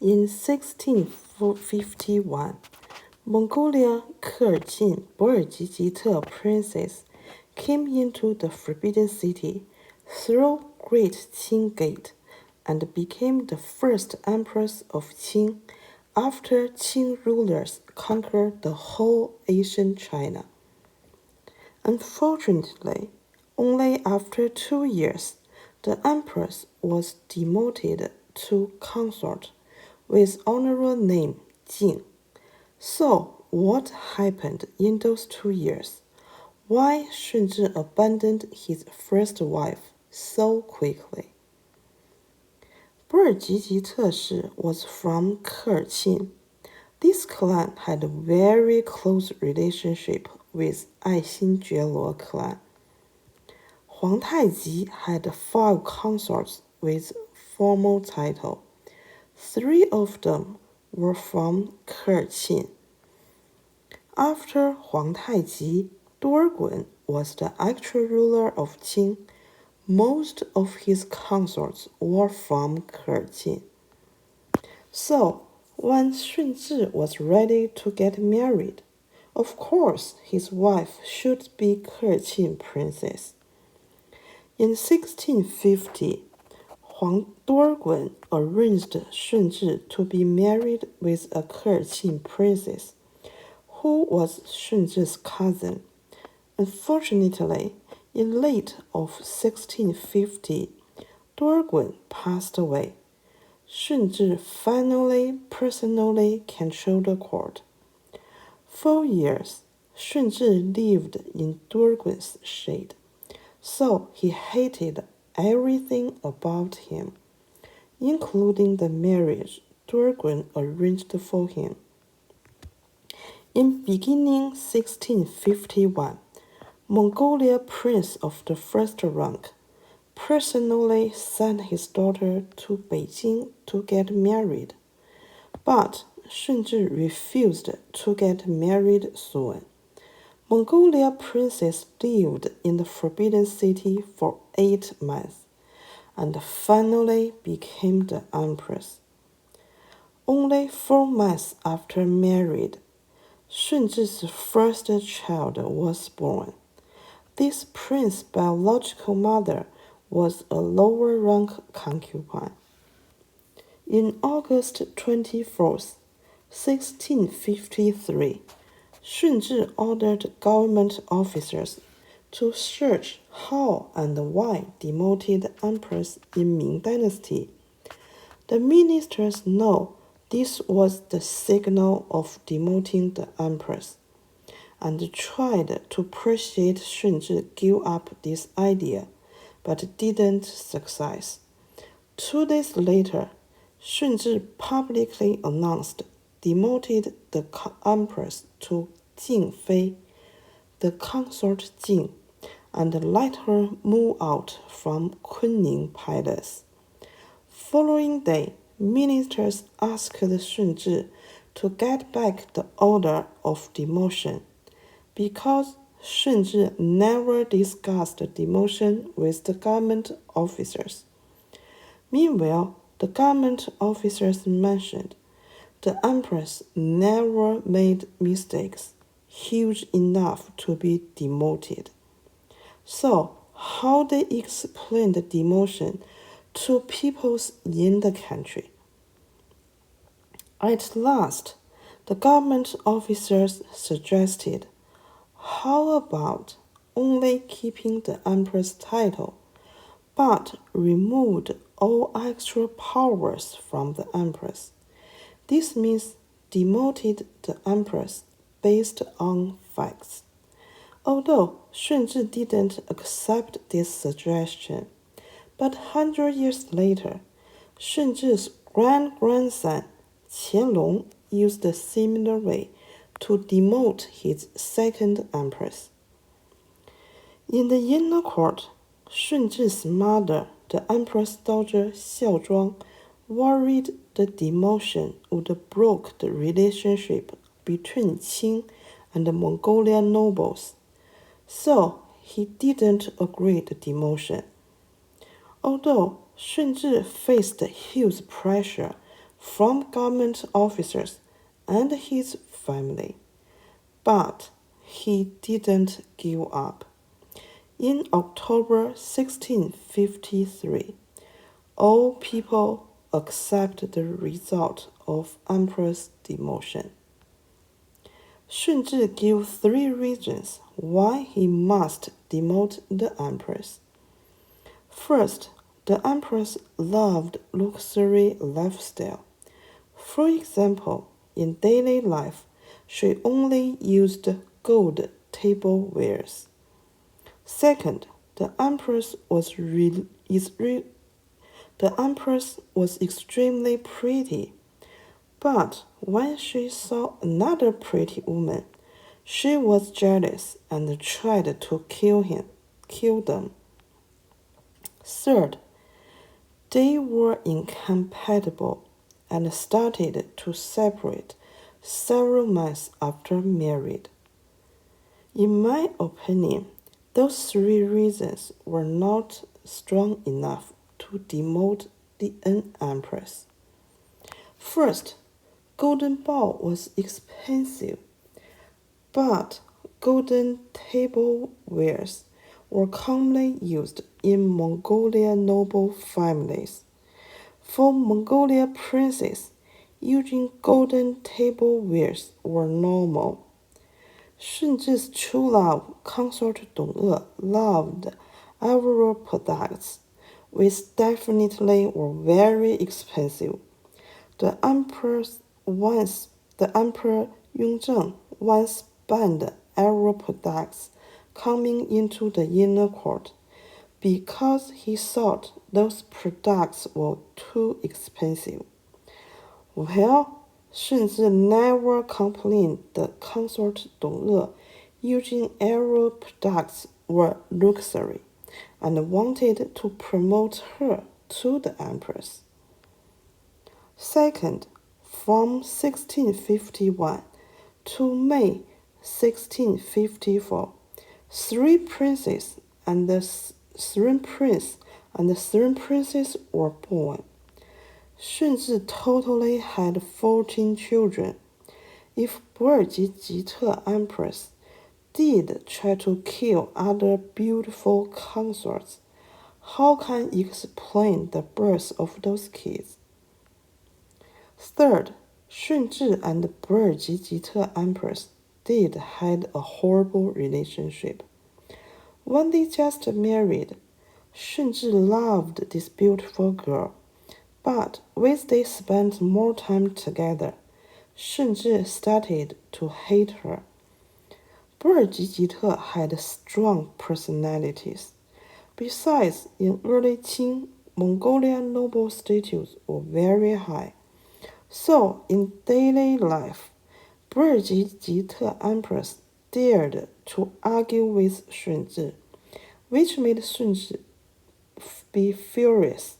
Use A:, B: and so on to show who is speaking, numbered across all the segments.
A: In 1651, Mongolia Qing Boer-Jijite princess came into the Forbidden City through Great Qing Gate and became the first empress of Qing after Qing rulers conquered the whole ancient China. Unfortunately, only after 2 years, the empress was demoted to consort with honorable name Qing. So, what happened in those 2 years? Why Shunzhi abandoned his first wife so quickly? Boer-Jijite was from Qing. This clan had a very close relationship with Ai-Xin-Jue-Luo clan. Huang Taiji had 5 consorts with formal title. 3 of them were from Qing. After Huang Taiji, Dorgun was the actual ruler of Qing. Most of his consorts were from Qing. So, when Shunzhi was ready to get married, of course his wife should be Qing princess. In 1650, Huang Dorgun arranged Shunzhi to be married with a Qing princess, who was Shunzhi's cousin. Unfortunately, in late of 1650, Dorgun passed away. Shunzhi finally personally controlled the court. For years, Shunzhi lived in Dorgun's shade, so he hated everything about him, including the marriage Dorgun arranged for him. In beginning 1651, Mongolia Prince of the first rank personally sent his daughter to Beijing to get married, but Shunzhi refused to get married soon. Mongolia princess lived in the Forbidden City for 8 months and finally became the empress. Only 4 months after married, Shunzhi's first child was born. This prince's biological mother was a lower rank concubine. In August 24th, 1653, Shunzhi ordered government officers to search how and why demoted empress in Ming dynasty. The ministers know this was the signal of demoting the empress, and tried to persuade Shunzhi give up this idea, but didn't succeed. 2 days later, Shunzhi publicly announced demoted the empress to Jing Fei, the consort Jing, and let her move out from Kunning Palace. Following day, ministers asked Shunzhi to get back the order of demotion, because Shunzhi never discussed demotion with the government officers. Meanwhile, the government officers mentioned the empress never made mistakes huge enough to be demoted. So, how they explain the demotion to peoples in the country? At last, the government officers suggested, how about only keeping the empress title, but removed all extra powers from the empress? This means demoted the empress based on facts. Although Shunzhi didn't accept this suggestion, but 100 years later, Shunzhi's grand-grandson Qianlong used a similar way to demote his second empress. In the inner court, Shunzhi's mother, the empress dowager Xiaozhuang, worried the demotion would break the relationship between Qing and the Mongolian nobles, so he didn't agree the demotion. Although Shunzhi faced huge pressure from government officers and his family. But he didn't give up. In October 1653, all people accept the result of empress demotion. Shunzhi gives 3 reasons why he must demote the empress. First, the empress loved luxury lifestyle. For example, in daily life, she only used gold tablewares. Second, the empress was extremely pretty. But when she saw another pretty woman, she was jealous and tried to kill them. Third, they were incompatible and started to separate several months after married. In my opinion, those 3 reasons were not strong enough to demote the empress. First, golden ball was expensive, but golden tablewares were commonly used in Mongolian noble families. For Mongolian princes, using golden tablewares were normal. Shunzhi's true love, consort Dong loved ivory products, which definitely were very expensive. The Emperor Yongzheng once banned ivory products coming into the inner court because he thought those products were too expensive. Well, Shunzhi never complained that consort Dong using ivory products were luxury and wanted to promote her to the empress. Second, from 1651 to May 1654, 3 princes and the 3 princesses were born. Shunzhi totally had 14 children. If Erdeni empress did try to kill other beautiful consorts, how can you explain the birth of those kids? Third, Shunzhi and Erdeni empress did had a horrible relationship. When they just married, Shunzhi loved this beautiful girl, but when they spent more time together, Shunzhi started to hate her. Erdeni had strong personalities. Besides, in early Qing, Mongolian noble status were very high. So, in daily life, Erdeni empress dared to argue with Shunzhi, which made Shunzhi be furious.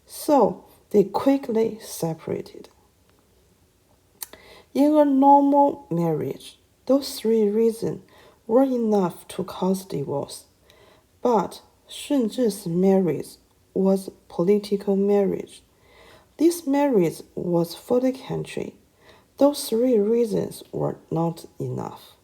A: So, they quickly separated. In a normal marriage, those 3 reasons were enough to cause divorce. But Shunzhi's marriage was political marriage. This marriage was for the country. Those 3 reasons were not enough.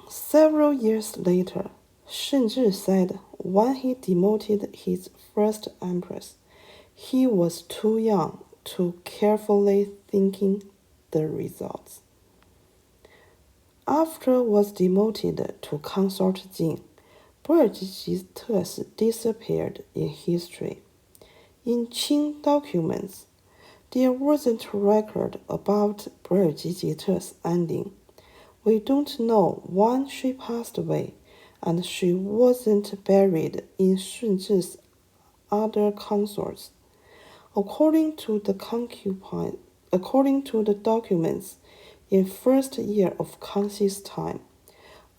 A: Several years later, Shunzhi said when he demoted his first empress, he was too young to carefully thinking the results. After was demoted to consort Qing, Erdeni disappeared in history. In Qing documents, there wasn't a record about Erdeni's ending. We don't know when she passed away, and she wasn't buried in Shunzhi's other consorts. According to the documents, in first year of Kangxi's time,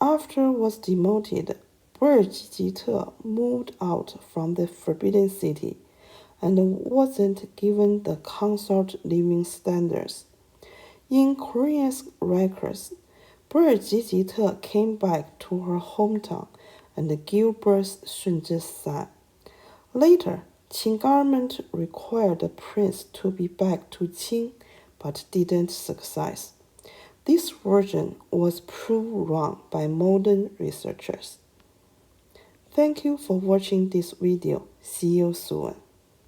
A: after was demoted, Erdeni moved out from the Forbidden City and wasn't given the consort living standards. In Korean records, Erdeni came back to her hometown and gave birth Shunzhi's son. Later, Qing government required the prince to be back to Qing, but didn't succeed. This version was proved wrong by modern researchers. Thank you for watching this video. See you soon.